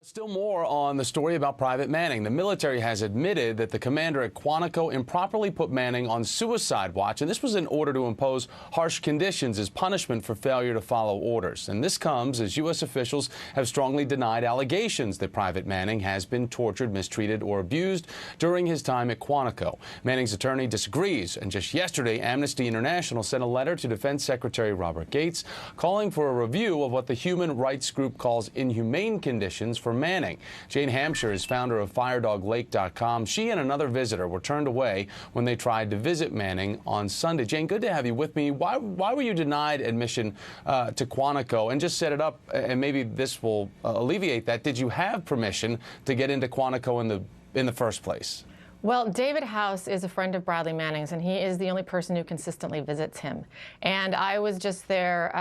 Still more on the story about Private Manning. The military has admitted that the commander at Quantico improperly put Manning on suicide watch, and this was in order to impose harsh conditions as punishment for failure to follow orders. And this comes as U.S. officials have strongly denied allegations that Private Manning has been tortured, mistreated, or abused during his time at Quantico. Manning's attorney disagrees, and just yesterday, Amnesty International sent a letter to Defense Secretary Robert Gates calling for a review of what the human rights group calls inhumane conditions for Manning. Jane Hamsher is founder of FireDogLake.com. She and another visitor were turned away when they tried to visit Manning on Sunday. Jane, good to have you with me. Why were you denied admission to Quantico? And just set it up, and maybe this will alleviate that. Did you have permission to get into Quantico in the first place? Well, David House is a friend of Bradley Manning's, and he is the only person who consistently visits him. And I was just there,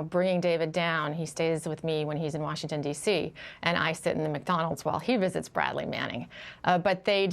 bringing David down. He stays with me when he's in Washington, D.C., and I sit in the McDonald's while he visits Bradley Manning. But they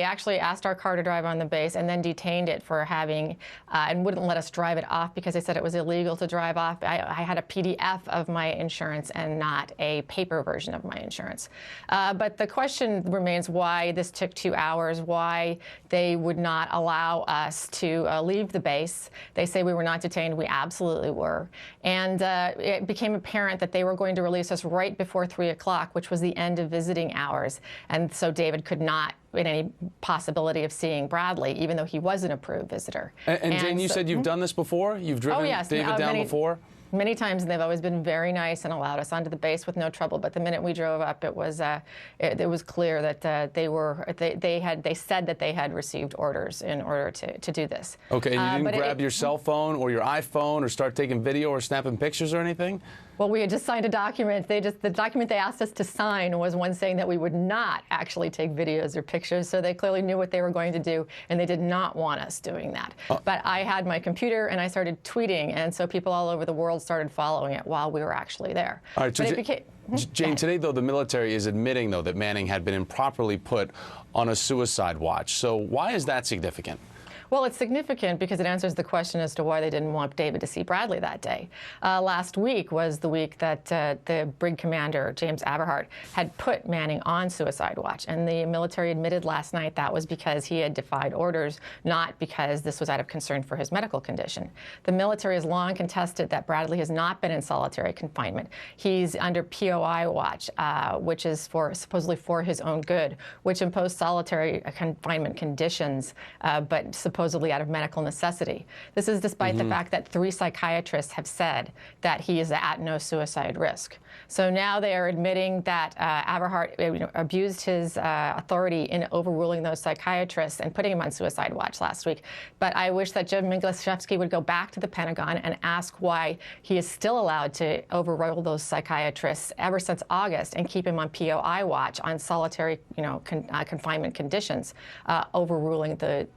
actually asked our car to drive on the base and then detained it for having, and wouldn't let us drive it off because they said it was illegal to drive off. I had a PDF of my insurance and not a paper version of my insurance. But the question remains why this took 2 hours. Why they would not allow us to leave the base. They say we were not detained. We absolutely were. And it became apparent that they were going to release us right before 3 o'clock, which was the end of visiting hours. And so David could not, in any possibility of seeing Bradley, even though he was an approved visitor. And Jane, you said you've done this before? You've driven David down before? Many times, and they've always been very nice and allowed us onto the base with no trouble. But the minute we drove up, it was clear that they said that they had received orders in order to do this. Okay, and you didn't grab your cell phone or your iPhone or start taking video or snapping pictures or anything? Well, we had just signed a document. The document they asked us to sign was one saying that we would not actually take videos or pictures, so they clearly knew what they were going to do, and they did not want us doing that. But I had my computer, and I started tweeting, and so people all over the world started following it while we were actually there. All right, so Jane, today, though, the military is admitting, though, that Manning had been improperly put on a suicide watch. So why is that significant? Well, it's significant because it answers the question as to why they didn't want David to see Bradley that day. Last week was the week that the Brig commander, James Aberhart, had put Manning on suicide watch. And the military admitted last night that was because he had defied orders, not because this was out of concern for his medical condition. The military has long contested that Bradley has not been in solitary confinement. He's under POI watch, which is supposedly for his own good, which imposed solitary confinement conditions, but supposedly out of medical necessity. This is despite the fact that 3 psychiatrists have said that he is at no suicide risk. So now they are admitting that Aberhart abused his authority in overruling those psychiatrists and putting him on suicide watch last week. But I wish that Jim Minglashevsky would go back to the Pentagon and ask why he is still allowed to overrule those psychiatrists ever since August and keep him on POI watch on solitary confinement conditions, overruling the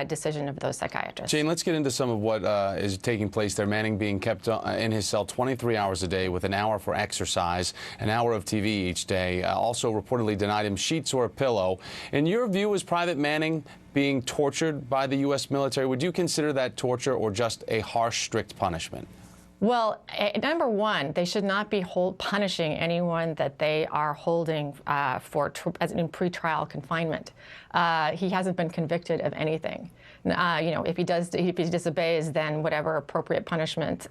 decision of those psychiatrists. Jane, let's get into some of what is taking place there. Manning being kept in his cell 23 hours a day with an hour for exercise, an hour of TV each day. Also reportedly denied him sheets or a pillow. In your view, is Private Manning being tortured by the U.S. military? Would you consider that torture or just a harsh, strict punishment? Well, number one, they should not be punishing anyone that they are holding in pretrial confinement. He hasn't been convicted of anything. If he disobeys, then whatever appropriate punishment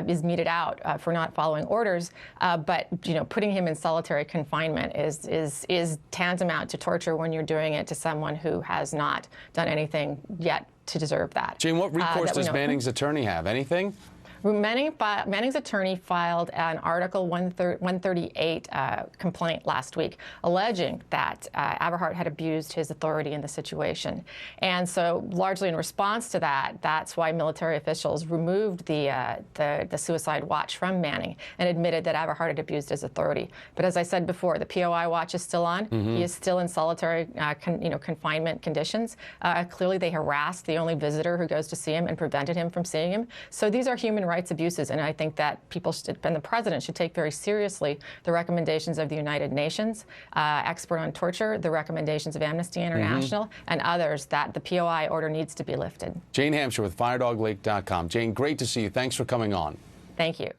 is meted out for not following orders. But putting him in solitary confinement is tantamount to torture when you're doing it to someone who has not done anything yet to deserve that. Jane, what recourse does Manning's attorney have? Anything? Manning's attorney filed an Article 138 complaint last week, alleging that Aberhart had abused his authority in the situation. And so, largely in response to that, that's why military officials removed the suicide watch from Manning and admitted that Aberhart had abused his authority. But as I said before, the POI watch is still on. He is still in solitary confinement conditions. Clearly, they harassed the only visitor who goes to see him and prevented him from seeing him. So these are human rights abuses, and I think that people and the president should take very seriously the recommendations of the United Nations, expert on torture, the recommendations of Amnesty International, and others that the POI order needs to be lifted. Jane Hamsher with FireDogLake.com. Jane, great to see you. Thanks for coming on. Thank you.